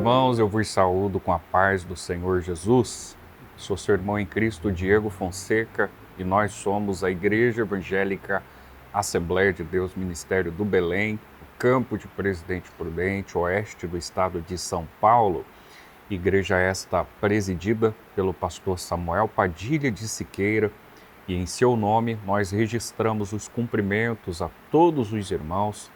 irmãos, eu vos saúdo com a paz do Senhor Jesus. Sou seu irmão em Cristo, Diego Fonseca, e nós somos a Igreja Evangélica Assembleia de Deus Ministério do Belém, campo de Presidente Prudente, oeste do estado de São Paulo. Igreja esta presidida pelo pastor Samuel Padilha de Siqueira, e em seu nome nós registramos os cumprimentos a todos os irmãos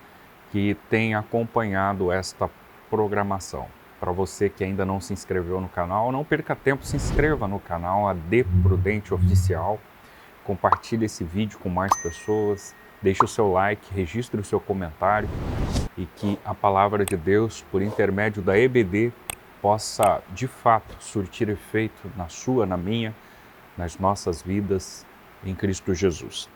que têm acompanhado esta programação. Para você que ainda não se inscreveu no canal, não perca tempo, se inscreva no canal AD Prudente Oficial, compartilhe esse vídeo com mais pessoas, deixe o seu like, registre o seu comentário e que a palavra de Deus, por intermédio da EBD, possa de fato surtir efeito na sua, na minha, nas nossas vidas em Cristo Jesus.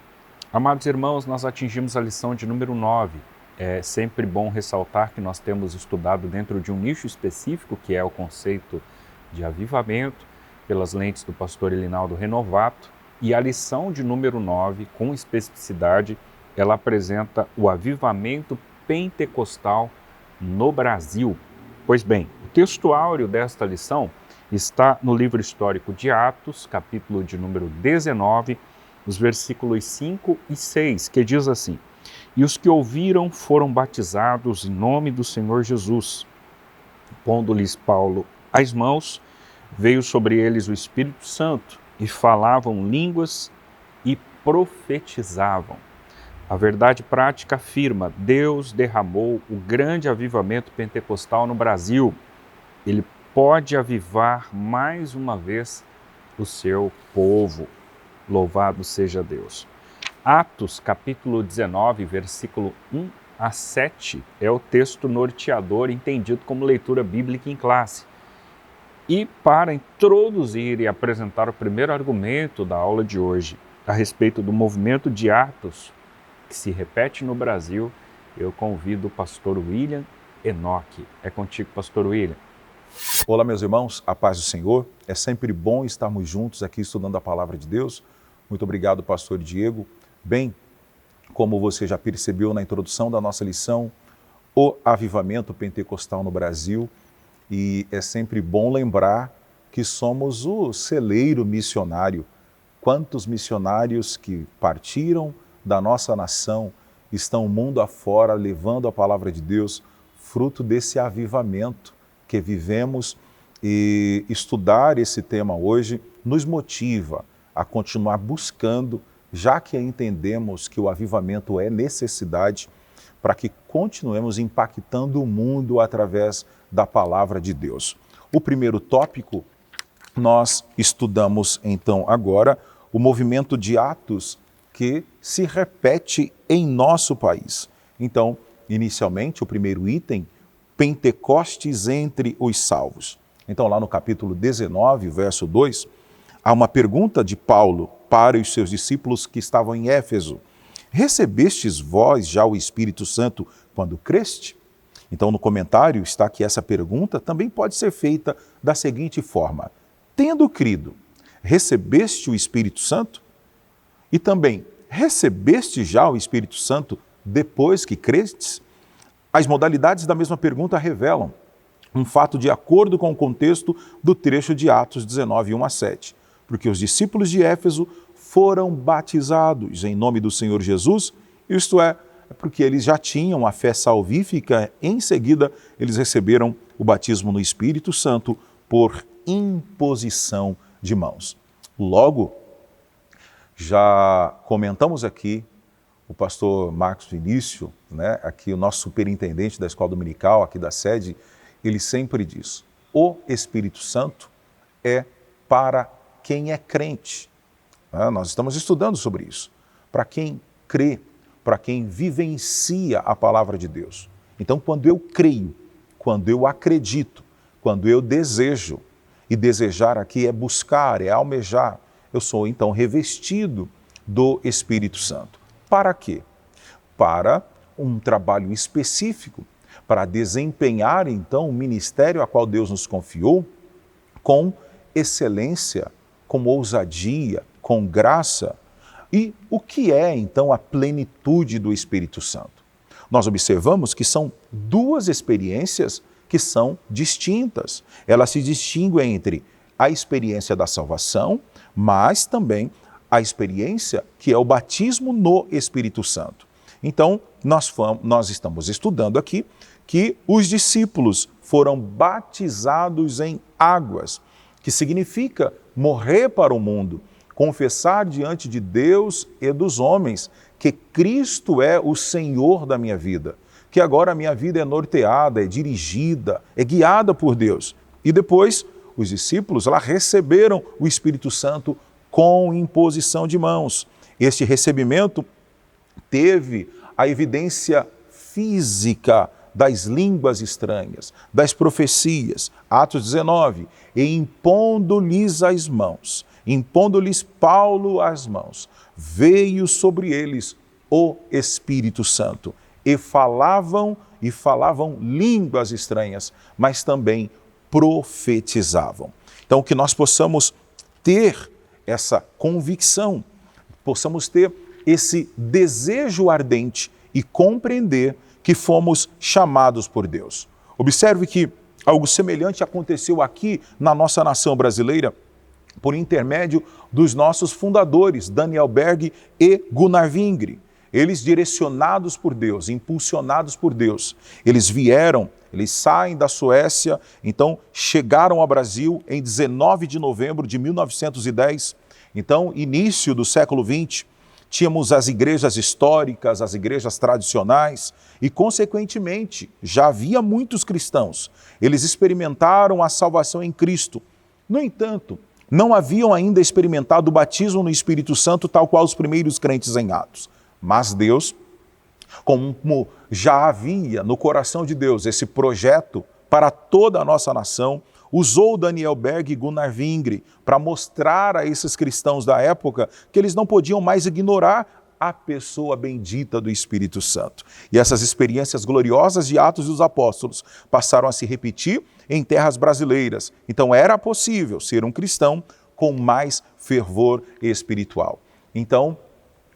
Amados irmãos, nós atingimos a lição de número 9. É sempre bom ressaltar que nós temos estudado dentro de um nicho específico, que é o conceito de avivamento, pelas lentes do pastor Elinaldo Renovato, e a lição de número 9, com especificidade, ela apresenta o avivamento pentecostal no Brasil. Pois bem, o texto áureo desta lição está no livro histórico de Atos, capítulo de número 19, os versículos 5 e 6, que diz assim: "E os que ouviram foram batizados em nome do Senhor Jesus. Pondo-lhes Paulo as mãos, veio sobre eles o Espírito Santo, e falavam línguas e profetizavam." A verdade prática afirma: Deus derramou o grande avivamento pentecostal no Brasil. Ele pode avivar mais uma vez o seu povo. Louvado seja Deus. Atos, capítulo 19, versículo 1 a 7, é o texto norteador entendido como leitura bíblica em classe. E para introduzir e apresentar o primeiro argumento da aula de hoje, a respeito do movimento de Atos, que se repete no Brasil, eu convido o pastor William Enoque. É contigo, pastor William. Olá, meus irmãos, a paz do Senhor. É sempre bom estarmos juntos aqui estudando a palavra de Deus. Muito obrigado, pastor Diego. Bem, como você já percebeu na introdução da nossa lição, o avivamento pentecostal no Brasil, e é sempre bom lembrar que somos o celeiro missionário. Quantos missionários que partiram da nossa nação estão mundo afora levando a palavra de Deus, fruto desse avivamento que vivemos, e estudar esse tema hoje nos motiva a continuar buscando, já que entendemos que o avivamento é necessidade para que continuemos impactando o mundo através da palavra de Deus. O primeiro tópico, nós estudamos então agora o movimento de Atos que se repete em nosso país. Então, inicialmente, o primeiro item, Pentecostes entre os salvos. Então, lá no capítulo 19, verso 2, há uma pergunta de Paulo para os seus discípulos que estavam em Éfeso: "Recebestes vós já o Espírito Santo quando creste?" Então, no comentário está que essa pergunta também pode ser feita da seguinte forma: tendo crido, recebeste o Espírito Santo? E também, recebeste já o Espírito Santo depois que crestes? As modalidades da mesma pergunta revelam um fato de acordo com o contexto do trecho de Atos 19, 1 a 7. Porque os discípulos de Éfeso foram batizados em nome do Senhor Jesus, isto é, porque eles já tinham a fé salvífica, em seguida eles receberam o batismo no Espírito Santo por imposição de mãos. Logo, já comentamos aqui, o pastor Marcos Vinícius, aqui o nosso superintendente da escola dominical, aqui da sede, ele sempre diz: o Espírito Santo é para quem é crente. Nós estamos estudando sobre isso. Para quem crê, para quem vivencia a palavra de Deus. Então, quando eu creio, quando eu acredito, quando eu desejo, e desejar aqui é buscar, é almejar, eu sou então revestido do Espírito Santo. Para quê? Para um trabalho específico, para desempenhar então o ministério a qual Deus nos confiou com excelência, com ousadia, com graça. E o que é então a plenitude do Espírito Santo? Nós observamos que são duas experiências que são distintas. Elas se distinguem entre a experiência da salvação, mas também a experiência que é o batismo no Espírito Santo. Então, nós estamos estudando aqui que os discípulos foram batizados em águas, que significa morrer para o mundo, confessar diante de Deus e dos homens que Cristo é o Senhor da minha vida, que agora a minha vida é norteada, é dirigida, é guiada por Deus. E depois, os discípulos lá receberam o Espírito Santo com imposição de mãos. Este recebimento teve a evidência física das línguas estranhas, das profecias. Atos 19, e impondo-lhes as mãos, impondo-lhes Paulo as mãos, veio sobre eles o Espírito Santo, e falavam línguas estranhas, mas também profetizavam. Então, que nós possamos ter essa convicção, possamos ter esse desejo ardente e compreender que fomos chamados por Deus. Observe que algo semelhante aconteceu aqui na nossa nação brasileira, por intermédio dos nossos fundadores, Daniel Berg e Gunnar Wingre. Eles, direcionados por Deus, impulsionados por Deus, eles saem da Suécia, então chegaram ao Brasil em 19 de novembro de 1910, então início do século XX. Tínhamos as igrejas históricas, as igrejas tradicionais e, consequentemente, já havia muitos cristãos. Eles experimentaram a salvação em Cristo. No entanto, não haviam ainda experimentado o batismo no Espírito Santo, tal qual os primeiros crentes em Atos. Mas Deus, como já havia no coração de Deus esse projeto para toda a nossa nação, usou Daniel Berg e Gunnar Wingre para mostrar a esses cristãos da época que eles não podiam mais ignorar a pessoa bendita do Espírito Santo. E essas experiências gloriosas de Atos dos Apóstolos passaram a se repetir em terras brasileiras. Então era possível ser um cristão com mais fervor espiritual. Então,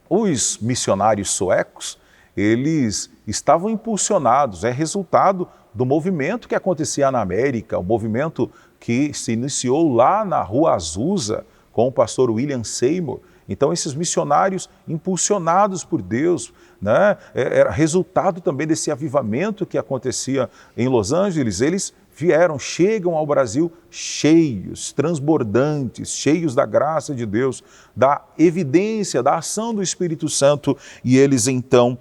os missionários suecos, eles estavam impulsionados, é resultado do movimento que acontecia na América, o movimento que se iniciou lá na Rua Azusa com o pastor William Seymour. Então, esses missionários impulsionados por Deus, né, era resultado também desse avivamento que acontecia em Los Angeles. Eles chegam ao Brasil cheios, transbordantes, cheios da graça de Deus, da evidência, da ação do Espírito Santo, e eles então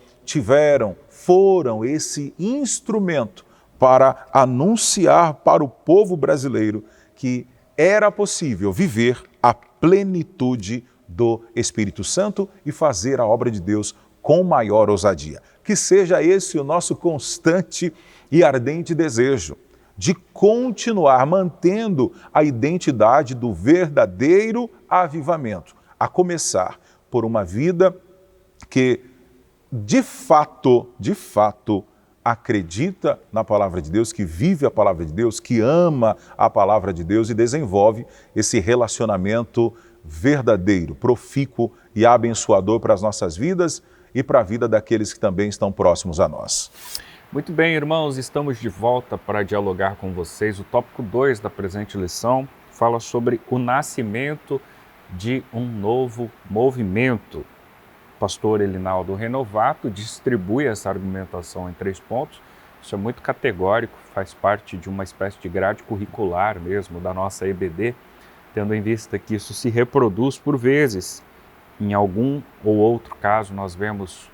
foram esse instrumento para anunciar para o povo brasileiro que era possível viver a plenitude do Espírito Santo e fazer a obra de Deus com maior ousadia. Que seja esse o nosso constante e ardente desejo de continuar mantendo a identidade do verdadeiro avivamento, a começar por uma vida que de fato, acredita na palavra de Deus, que vive a palavra de Deus, que ama a palavra de Deus e desenvolve esse relacionamento verdadeiro, profícuo e abençoador para as nossas vidas e para a vida daqueles que também estão próximos a nós. Muito bem, irmãos, estamos de volta para dialogar com vocês. O tópico 2 da presente lição fala sobre o nascimento de um novo movimento. O pastor Elinaldo Renovato distribui essa argumentação em 3 pontos. Isso é muito categórico, faz parte de uma espécie de grade curricular mesmo da nossa EBD, tendo em vista que isso se reproduz por vezes. Em algum ou outro caso, nós vemos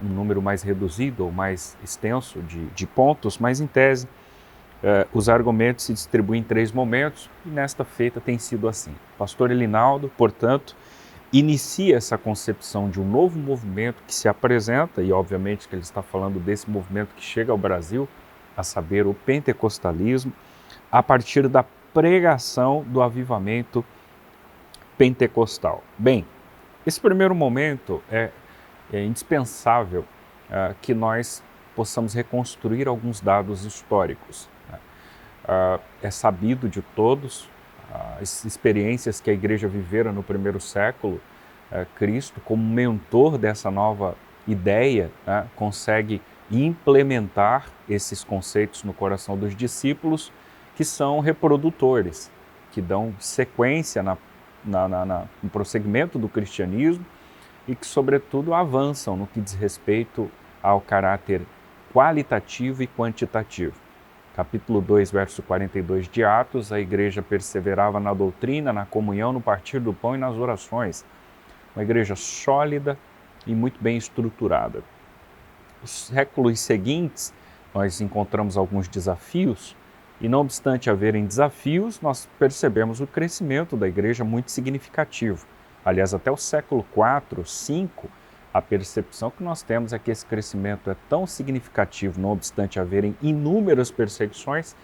um número mais reduzido ou mais extenso de pontos, mas em tese os argumentos se distribuem em 3 momentos e nesta feita tem sido assim. O pastor Elinaldo, portanto, inicia essa concepção de um novo movimento que se apresenta, e obviamente que ele está falando desse movimento que chega ao Brasil, a saber, o pentecostalismo, a partir da pregação do avivamento pentecostal. Bem, esse primeiro momento é indispensável que nós possamos reconstruir alguns dados históricos. É sabido de todos as experiências que a igreja vivera no primeiro século. Cristo, como mentor dessa nova ideia, consegue implementar esses conceitos no coração dos discípulos, que são reprodutores, que dão sequência no prosseguimento do cristianismo e que, sobretudo, avançam no que diz respeito ao caráter qualitativo e quantitativo. Capítulo 2, verso 42 de Atos, a igreja perseverava na doutrina, na comunhão, no partir do pão e nas orações. Uma igreja sólida e muito bem estruturada. Nos séculos seguintes, nós encontramos alguns desafios e, não obstante haverem desafios, nós percebemos o crescimento da igreja muito significativo. Aliás, até o século IV, V, a percepção que nós temos é que esse crescimento é tão significativo, não obstante haverem inúmeras perseguições,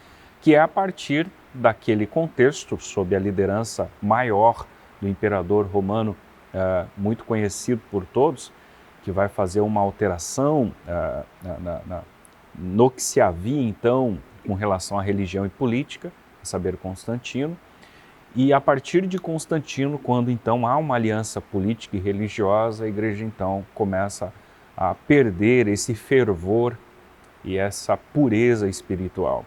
que é a partir daquele contexto, sob a liderança maior do imperador romano, muito conhecido por todos, que vai fazer uma alteração no que se havia então com relação à religião e política, a saber, Constantino. E a partir de Constantino, quando então há uma aliança política e religiosa, a igreja então começa a perder esse fervor e essa pureza espiritual.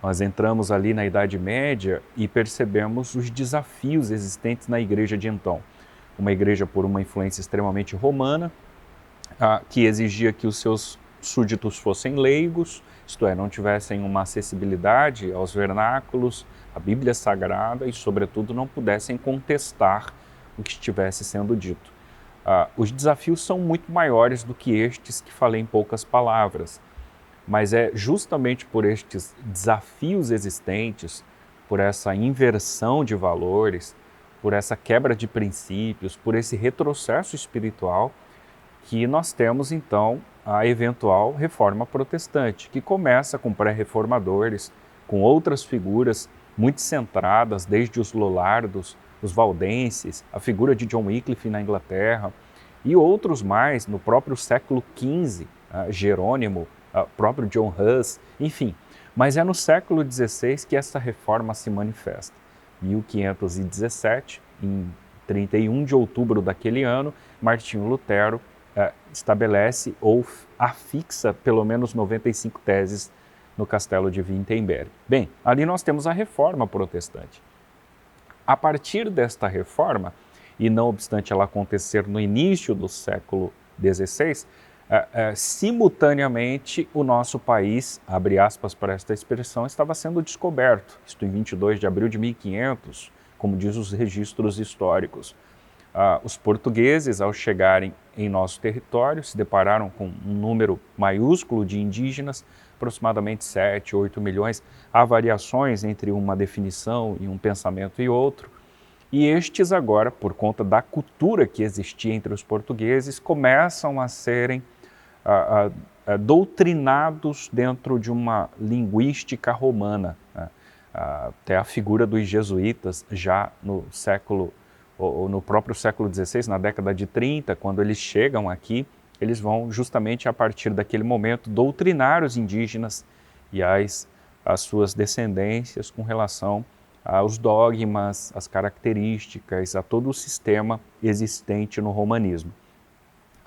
Nós entramos ali na Idade Média e percebemos os desafios existentes na igreja de então. Uma igreja por uma influência extremamente romana, que exigia que os seus súditos fossem leigos, isto é, não tivessem uma acessibilidade aos vernáculos, à Bíblia Sagrada e, sobretudo, não pudessem contestar o que estivesse sendo dito. Os desafios são muito maiores do que estes que falei em poucas palavras, mas é justamente por estes desafios existentes, por essa inversão de valores, por essa quebra de princípios, por esse retrocesso espiritual, que nós temos então a eventual reforma protestante, que começa com pré-reformadores, com outras figuras muito centradas, desde os Lollardos, os Valdenses, a figura de John Wycliffe na Inglaterra, e outros mais no próprio século XV, Jerônimo, próprio John Hus, enfim. Mas é no século XVI que essa reforma se manifesta. 1517, em 31 de outubro daquele ano, Martinho Lutero estabelece ou afixa pelo menos 95 teses no castelo de Wittenberg. Bem, ali nós temos a reforma protestante. A partir desta reforma, e não obstante ela acontecer no início do século XVI, simultaneamente o nosso país, abre aspas para esta expressão, estava sendo descoberto, isto em 22 de abril de 1500, como diz os registros históricos. Os portugueses, ao chegarem em nosso território, se depararam com um número maiúsculo de indígenas, aproximadamente 7, 8 milhões. Há variações entre uma definição e um pensamento e outro. E estes agora, por conta da cultura que existia entre os portugueses, começam a serem doutrinados dentro de uma linguística romana. Até a figura dos jesuítas já no próprio século XVI, na década de 30, quando eles chegam aqui, eles vão justamente a partir daquele momento doutrinar os indígenas e as suas descendências com relação aos dogmas, às características, a todo o sistema existente no romanismo.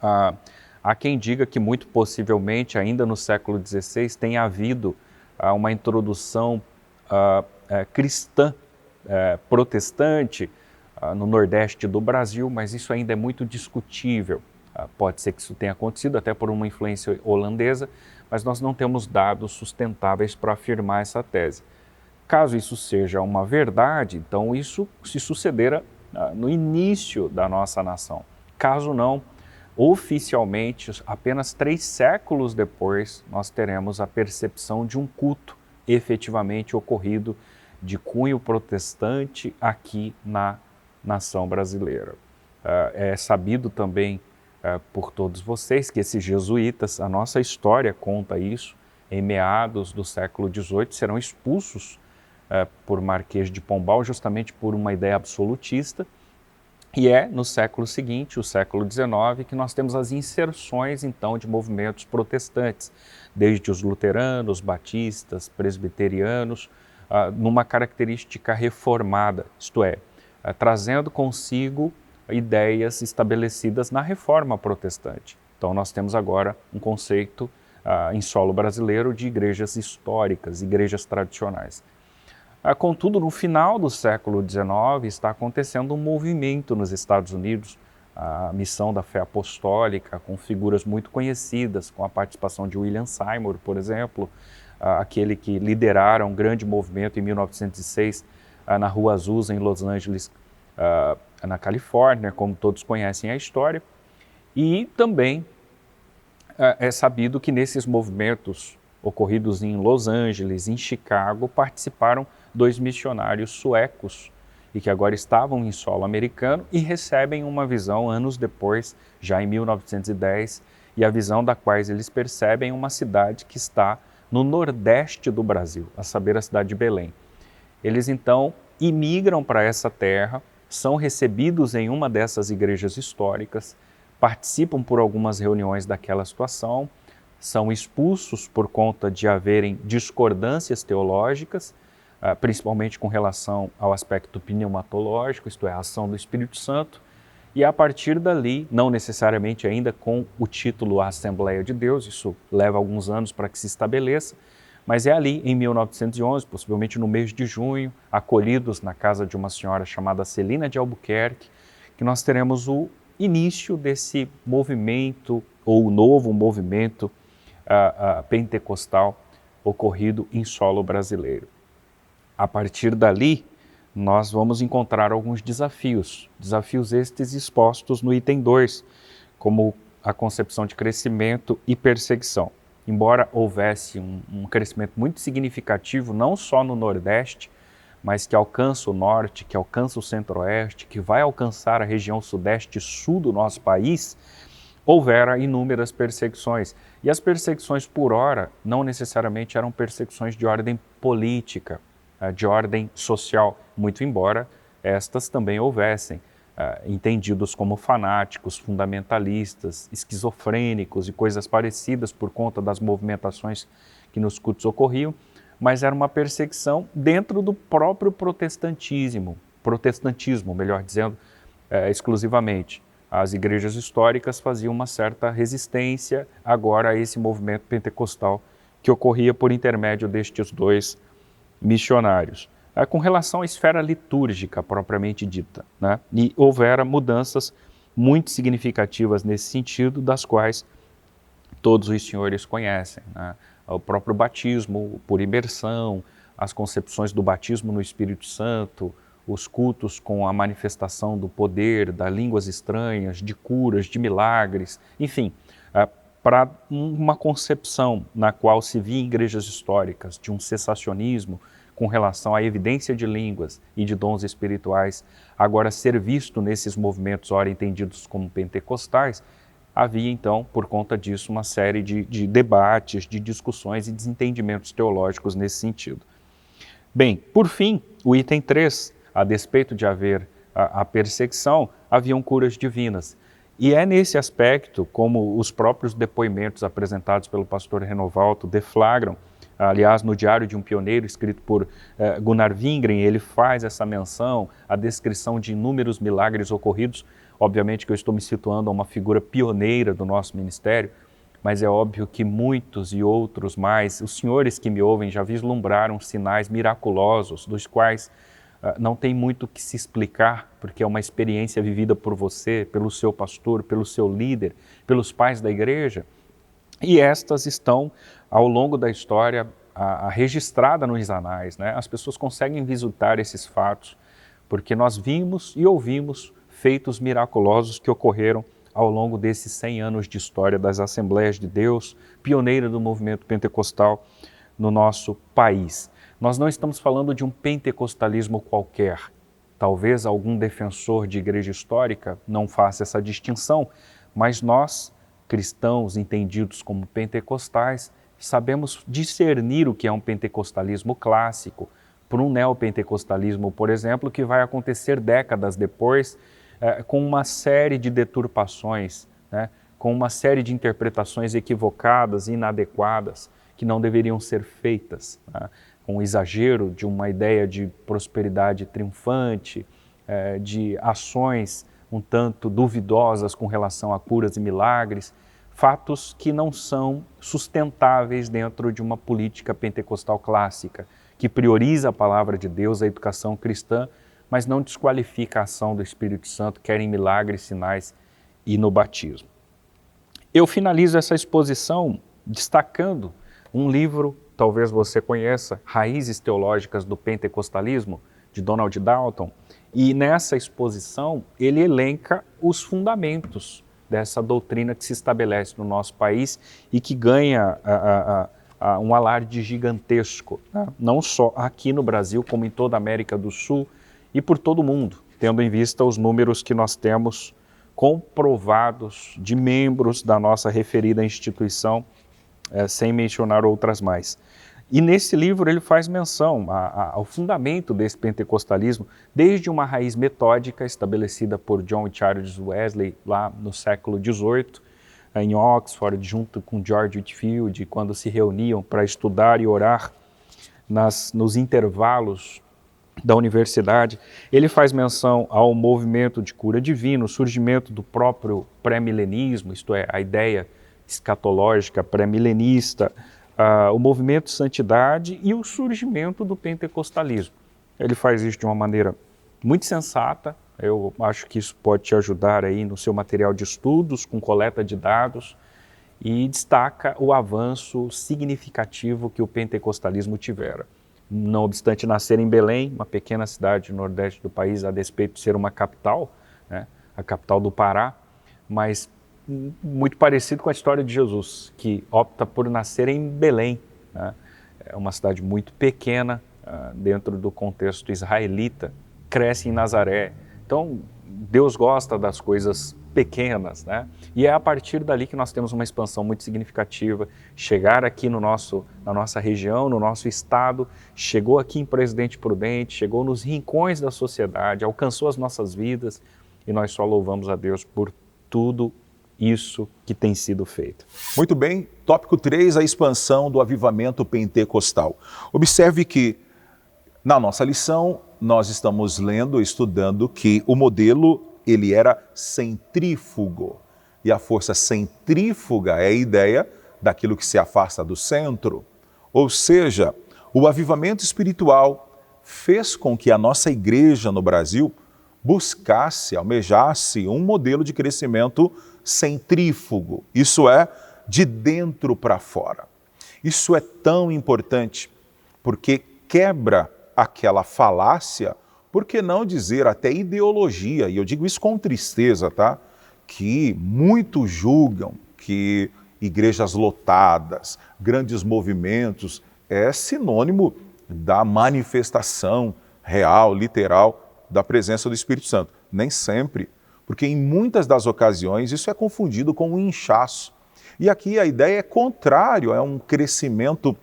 Há quem diga que muito possivelmente ainda no século XVI tenha havido uma introdução cristã protestante no Nordeste do Brasil, mas isso ainda é muito discutível. Pode ser que isso tenha acontecido até por uma influência holandesa, mas nós não temos dados sustentáveis para afirmar essa tese. Caso isso seja uma verdade, então isso se sucedera no início da nossa nação. Caso não, oficialmente, apenas 3 séculos depois, nós teremos a percepção de um culto efetivamente ocorrido de cunho protestante aqui na nação brasileira. É sabido também por todos vocês que esses jesuítas, a nossa história conta isso, em meados do século XVIII, serão expulsos por Marquês de Pombal, justamente por uma ideia absolutista, e é no século seguinte, o século XIX, que nós temos as inserções, então, de movimentos protestantes, desde os luteranos, batistas, presbiterianos, numa característica reformada, isto é, trazendo consigo ideias estabelecidas na Reforma Protestante. Então nós temos agora um conceito em solo brasileiro de igrejas históricas, igrejas tradicionais. Contudo, no final do século XIX está acontecendo um movimento nos Estados Unidos, a missão da fé apostólica, com figuras muito conhecidas, com a participação de William Seymour, por exemplo, aquele que lideraram um grande movimento em 1906 na Rua Azusa, em Los Angeles, na Califórnia, como todos conhecem a história. E também é sabido que nesses movimentos ocorridos em Los Angeles, em Chicago, participaram 2 missionários suecos e que agora estavam em solo americano e recebem uma visão anos depois, já em 1910, e a visão da qual eles percebem uma cidade que está no nordeste do Brasil, a saber, a cidade de Belém. Eles então imigram para essa terra, são recebidos em uma dessas igrejas históricas, participam por algumas reuniões daquela situação, são expulsos por conta de haverem discordâncias teológicas, principalmente com relação ao aspecto pneumatológico, isto é, a ação do Espírito Santo, e a partir dali, não necessariamente ainda com o título Assembleia de Deus, isso leva alguns anos para que se estabeleça, mas é ali, em 1911, possivelmente no mês de junho, acolhidos na casa de uma senhora chamada Celina de Albuquerque, que nós teremos o início desse movimento, ou novo movimento pentecostal ocorrido em solo brasileiro. A partir dali, nós vamos encontrar alguns desafios estes expostos no item 2, como a concepção de crescimento e perseguição. Embora houvesse um crescimento muito significativo, não só no Nordeste, mas que alcança o Norte, que alcança o Centro-Oeste, que vai alcançar a região Sudeste e Sul do nosso país, houvera inúmeras perseguições. E as perseguições por ora não necessariamente eram perseguições de ordem política, de ordem social, muito embora estas também houvessem, entendidos como fanáticos, fundamentalistas, esquizofrênicos e coisas parecidas por conta das movimentações que nos cultos ocorriam, mas era uma perseguição dentro do próprio protestantismo, melhor dizendo, exclusivamente. As igrejas históricas faziam uma certa resistência agora a esse movimento pentecostal que ocorria por intermédio destes 2 missionários. Com relação à esfera litúrgica propriamente dita, né? E houvera mudanças muito significativas nesse sentido, das quais todos os senhores conhecem, né? O próprio batismo por imersão, as concepções do batismo no Espírito Santo, os cultos com a manifestação do poder, das línguas estranhas, de curas, de milagres, enfim, para uma concepção na qual se via em igrejas históricas de um cessacionismo com relação à evidência de línguas e de dons espirituais, agora ser visto nesses movimentos ora entendidos como pentecostais, havia então, por conta disso, uma série de debates, de discussões e desentendimentos teológicos nesse sentido. Bem, por fim, o item 3, a despeito de haver a perseguição, haviam curas divinas. E é nesse aspecto, como os próprios depoimentos apresentados pelo pastor Renovaldo deflagram, aliás, no Diário de um Pioneiro, escrito por Gunnar Wingren, ele faz essa menção, a descrição de inúmeros milagres ocorridos. Obviamente que eu estou me situando a uma figura pioneira do nosso ministério, mas é óbvio que muitos e outros mais, os senhores que me ouvem já vislumbraram sinais miraculosos, dos quais não tem muito o que se explicar, porque é uma experiência vivida por você, pelo seu pastor, pelo seu líder, pelos pais da igreja, e estas estão, ao longo da história, registrada nos anais, né? As pessoas conseguem visitar esses fatos, porque nós vimos e ouvimos feitos miraculosos que ocorreram ao longo desses 100 anos de história das Assembleias de Deus, pioneira do movimento pentecostal no nosso país. Nós não estamos falando de um pentecostalismo qualquer. Talvez algum defensor de igreja histórica não faça essa distinção, mas nós, cristãos entendidos como pentecostais, sabemos discernir o que é um pentecostalismo clássico por um neopentecostalismo, por exemplo, que vai acontecer décadas depois, com uma série de deturpações, né? Com uma série de interpretações equivocadas, inadequadas, que não deveriam ser feitas, né? Com o exagero de uma ideia de prosperidade triunfante, de ações um tanto duvidosas com relação a curas e milagres, fatos que não são sustentáveis dentro de uma política pentecostal clássica, que prioriza a palavra de Deus, a educação cristã, mas não desqualifica a ação do Espírito Santo, quer em milagres, sinais e no batismo. Eu finalizo essa exposição destacando um livro, talvez você conheça, Raízes Teológicas do Pentecostalismo, de Donald Dalton, e nessa exposição ele elenca os fundamentos dessa doutrina que se estabelece no nosso país e que ganha um alarde gigantesco, né? Não só aqui no Brasil, como em toda a América do Sul e por todo o mundo, tendo em vista os números que nós temos comprovados de membros da nossa referida instituição, sem mencionar outras mais. E nesse livro ele faz menção ao fundamento desse pentecostalismo, desde uma raiz metódica estabelecida por John e Charles Wesley lá no século XVIII, em Oxford, junto com George Whitefield, quando se reuniam para estudar e orar nos intervalos da universidade. Ele faz menção ao movimento de cura divina, o surgimento do próprio pré-milenismo, isto é, a ideia escatológica pré-milenista, o movimento de santidade e o surgimento do pentecostalismo. Ele faz isso de uma maneira muito sensata. Eu acho que isso pode te ajudar aí no seu material de estudos, com coleta de dados, e destaca o avanço significativo que o pentecostalismo tivera. Não obstante nascer em Belém, uma pequena cidade no nordeste do país, a despeito de ser uma capital, né, a capital do Pará, mas muito parecido com a história de Jesus, que opta por nascer em Belém, né? É uma cidade muito pequena, dentro do contexto israelita, cresce em Nazaré. Então, Deus gosta das coisas pequenas, né? E é a partir dali que nós temos uma expansão muito significativa. Chegar aqui na nossa região, no nosso estado, chegou aqui em Presidente Prudente, chegou nos rincões da sociedade, alcançou as nossas vidas, e nós só louvamos a Deus por tudo isso que tem sido feito. Muito bem, tópico 3, a expansão do avivamento pentecostal. Observe que na nossa lição nós estamos estudando que o modelo ele era centrífugo. E a força centrífuga é a ideia daquilo que se afasta do centro. Ou seja, o avivamento espiritual fez com que a nossa igreja no Brasil buscasse, almejasse um modelo de crescimento centrífugo, isso é, de dentro para fora. Isso é tão importante porque quebra aquela falácia, por que não dizer até ideologia, e eu digo isso com tristeza, tá? Que muitos julgam que igrejas lotadas, grandes movimentos, é sinônimo da manifestação real, literal, da presença do Espírito Santo. Nem sempre, porque em muitas das ocasiões isso é confundido com um inchaço. E aqui a ideia é contrário, é um crescimento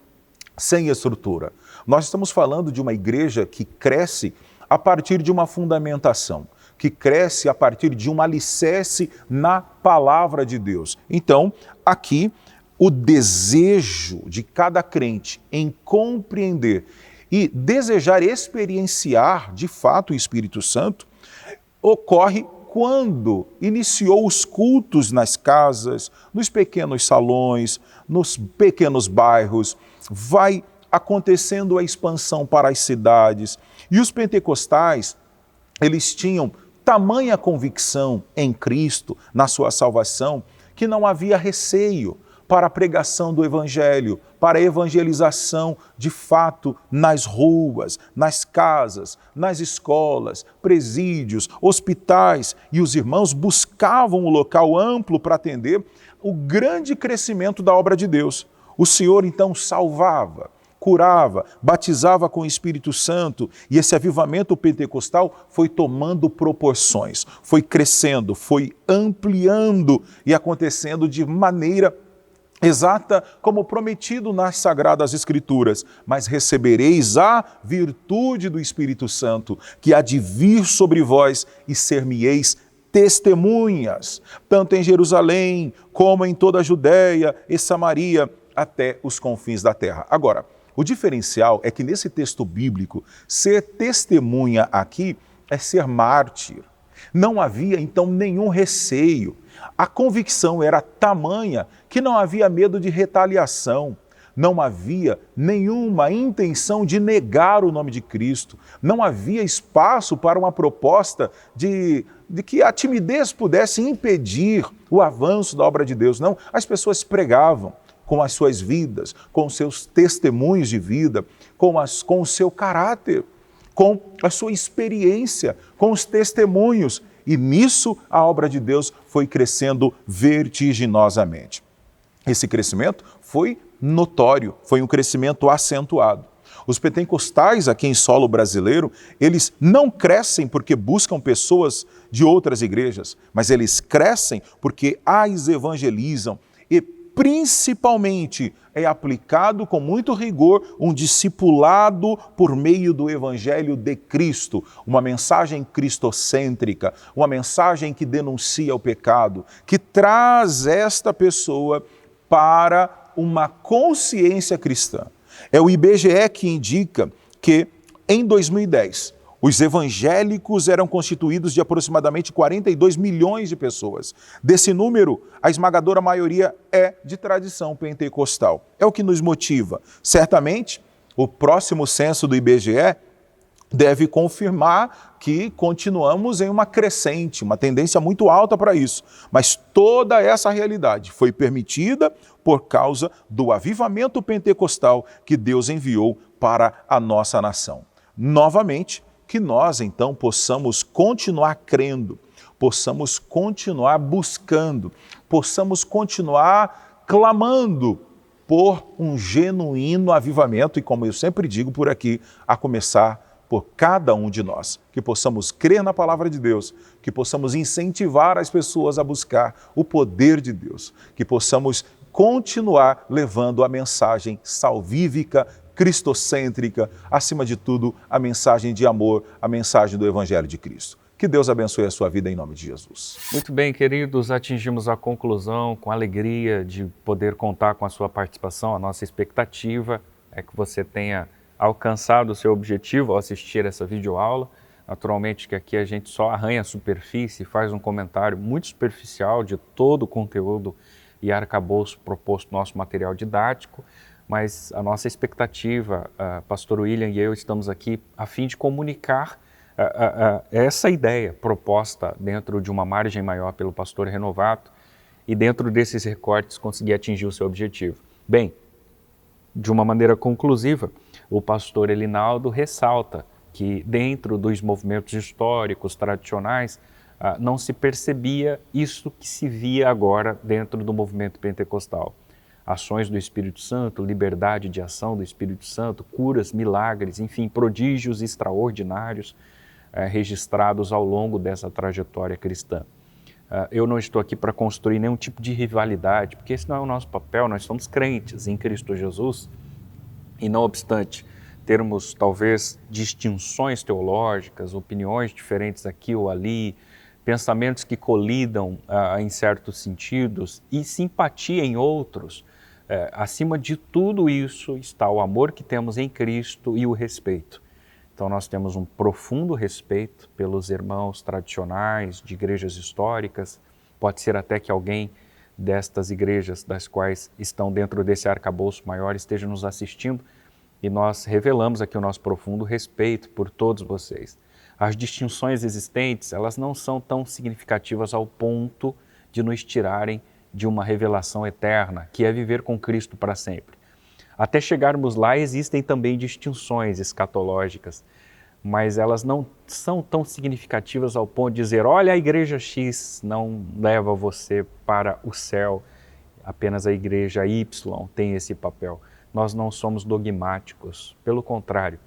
sem estrutura. Nós estamos falando de uma igreja que cresce a partir de uma fundamentação, que cresce a partir de um alicerce na palavra de Deus. Então, aqui, o desejo de cada crente em compreender e desejar experienciar, de fato, o Espírito Santo, ocorre quando iniciou os cultos nas casas, nos pequenos salões, nos pequenos bairros, vai acontecendo a expansão para as cidades. E os pentecostais, eles tinham tamanha convicção em Cristo, na sua salvação, que não havia receio para a pregação do Evangelho, para a evangelização de fato nas ruas, nas casas, nas escolas, presídios, hospitais, e os irmãos buscavam um local amplo para atender o grande crescimento da obra de Deus. O Senhor então salvava, curava, batizava com o Espírito Santo, e esse avivamento pentecostal foi tomando proporções, foi crescendo, foi ampliando e acontecendo de maneira exata como prometido nas Sagradas Escrituras. Mas recebereis a virtude do Espírito Santo, que há de vir sobre vós, e ser-me-eis testemunhas, tanto em Jerusalém, como em toda a Judéia e Samaria, até os confins da terra. Agora, o diferencial é que nesse texto bíblico, ser testemunha aqui é ser mártir. Não havia então nenhum receio. A convicção era tamanha que não havia medo de retaliação. Não havia nenhuma intenção de negar o nome de Cristo. Não havia espaço para uma proposta de que a timidez pudesse impedir o avanço da obra de Deus. Não, as pessoas pregavam com as suas vidas, com os seus testemunhos de vida, com o seu caráter, com a sua experiência, com os testemunhos. E nisso a obra de Deus foi crescendo vertiginosamente. Esse crescimento foi notório, foi um crescimento acentuado. Os pentecostais aqui em solo brasileiro, eles não crescem porque buscam pessoas de outras igrejas, mas eles crescem porque as evangelizam e principalmente é aplicado com muito rigor um discipulado por meio do Evangelho de Cristo, uma mensagem cristocêntrica, uma mensagem que denuncia o pecado, que traz esta pessoa para uma consciência cristã. É o IBGE que indica que, em 2010, os evangélicos eram constituídos de aproximadamente 42 milhões de pessoas. Desse número, a esmagadora maioria é de tradição pentecostal. É o que nos motiva. Certamente, o próximo censo do IBGE deve confirmar que continuamos em uma crescente, uma tendência muito alta para isso. Mas toda essa realidade foi permitida por causa do avivamento pentecostal que Deus enviou para a nossa nação. Novamente, que nós então possamos continuar crendo, possamos continuar buscando, possamos continuar clamando por um genuíno avivamento e, como eu sempre digo por aqui, a começar por cada um de nós, que possamos crer na palavra de Deus, que possamos incentivar as pessoas a buscar o poder de Deus, que possamos continuar levando a mensagem salvífica, cristocêntrica, acima de tudo, a mensagem de amor, a mensagem do Evangelho de Cristo. Que Deus abençoe a sua vida em nome de Jesus. Muito bem, queridos, atingimos a conclusão com alegria de poder contar com a sua participação. A nossa expectativa é que você tenha alcançado o seu objetivo ao assistir essa videoaula. Naturalmente que aqui a gente só arranha a superfície e faz um comentário muito superficial de todo o conteúdo e arcabouço proposto no nosso material didático, mas a nossa expectativa, Pastor William e eu estamos aqui a fim de comunicar essa ideia proposta dentro de uma margem maior pelo pastor Renovato e dentro desses recortes conseguir atingir o seu objetivo. Bem, de uma maneira conclusiva, o pastor Elinaldo ressalta que dentro dos movimentos históricos tradicionais não se percebia isso que se via agora dentro do movimento pentecostal. Ações do Espírito Santo, liberdade de ação do Espírito Santo, curas, milagres, enfim, prodígios extraordinários registrados ao longo dessa trajetória cristã. Eu não estou aqui para construir nenhum tipo de rivalidade, porque esse não é o nosso papel, nós somos crentes em Cristo Jesus e, não obstante termos talvez distinções teológicas, opiniões diferentes aqui ou ali, pensamentos que colidam em certos sentidos e simpatia em outros, acima de tudo isso está o amor que temos em Cristo e o respeito. Então nós temos um profundo respeito pelos irmãos tradicionais de igrejas históricas, pode ser até que alguém destas igrejas das quais estão dentro desse arcabouço maior esteja nos assistindo e nós revelamos aqui o nosso profundo respeito por todos vocês. As distinções existentes, elas não são tão significativas ao ponto de nos tirarem de uma revelação eterna, que é viver com Cristo para sempre. Até chegarmos lá, existem também distinções escatológicas, mas elas não são tão significativas ao ponto de dizer, olha, a igreja X não leva você para o céu, apenas a igreja Y tem esse papel. Nós não somos dogmáticos, pelo contrário,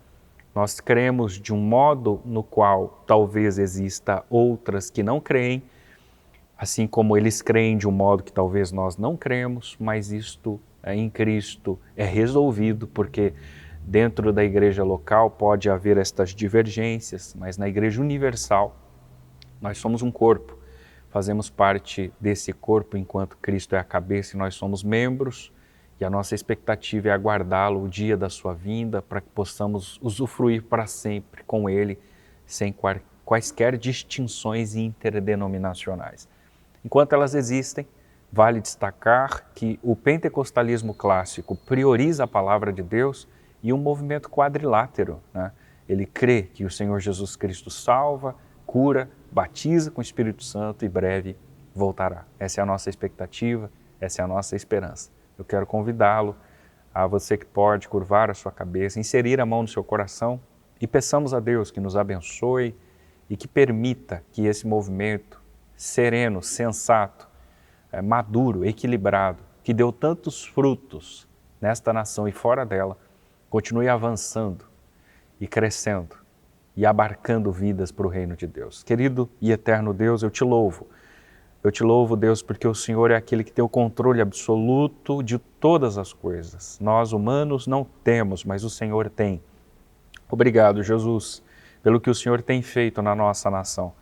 nós cremos de um modo no qual talvez exista outras que não creem, assim como eles creem de um modo que talvez nós não cremos, mas isto em Cristo é resolvido, porque dentro da igreja local pode haver estas divergências, mas na igreja universal nós somos um corpo, fazemos parte desse corpo enquanto Cristo é a cabeça e nós somos membros, e a nossa expectativa é aguardá-lo o dia da sua vinda para que possamos usufruir para sempre com Ele, sem quaisquer distinções interdenominacionais. Enquanto elas existem, vale destacar que o pentecostalismo clássico prioriza a palavra de Deus e um movimento quadrilátero, né? Ele crê que o Senhor Jesus Cristo salva, cura, batiza com o Espírito Santo e breve voltará. Essa é a nossa expectativa, essa é a nossa esperança. Eu quero convidá-lo, a você que pode curvar a sua cabeça, inserir a mão no seu coração e peçamos a Deus que nos abençoe e que permita que esse movimento sereno, sensato, maduro, equilibrado, que deu tantos frutos nesta nação e fora dela, continue avançando e crescendo e abarcando vidas para o reino de Deus. Querido e eterno Deus, eu te louvo. Eu te louvo, Deus, porque o Senhor é aquele que tem o controle absoluto de todas as coisas. Nós, humanos, não temos, mas o Senhor tem. Obrigado, Jesus, pelo que o Senhor tem feito na nossa nação.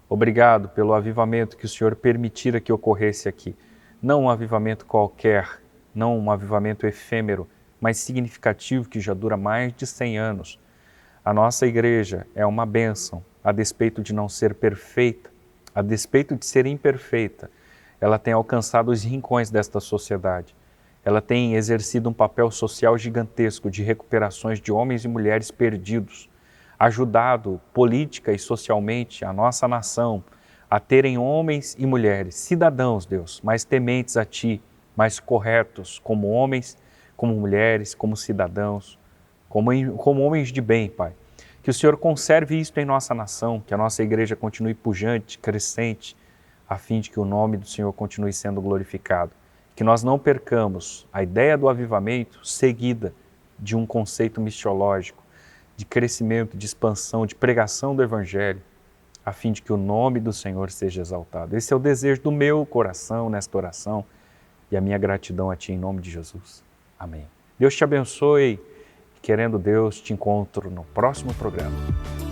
Obrigado pelo avivamento que o Senhor permitira que ocorresse aqui. Não um avivamento qualquer, não um avivamento efêmero, mas significativo que já dura mais de 100 anos. A nossa igreja é uma bênção, a despeito de não ser perfeita, a despeito de ser imperfeita. Ela tem alcançado os rincões desta sociedade. Ela tem exercido um papel social gigantesco de recuperações de homens e mulheres perdidos, ajudado política e socialmente a nossa nação a terem homens e mulheres, cidadãos, Deus, mais tementes a Ti, mais corretos como homens, como mulheres, como cidadãos, como homens de bem, Pai. Que o Senhor conserve isto em nossa nação, que a nossa igreja continue pujante, crescente, a fim de que o nome do Senhor continue sendo glorificado. Que nós não percamos a ideia do avivamento seguida de um conceito missiológico, de crescimento, de expansão, de pregação do Evangelho, a fim de que o nome do Senhor seja exaltado. Esse é o desejo do meu coração nesta oração e a minha gratidão a Ti em nome de Jesus. Amém. Deus te abençoe. Querendo Deus, te encontro no próximo programa.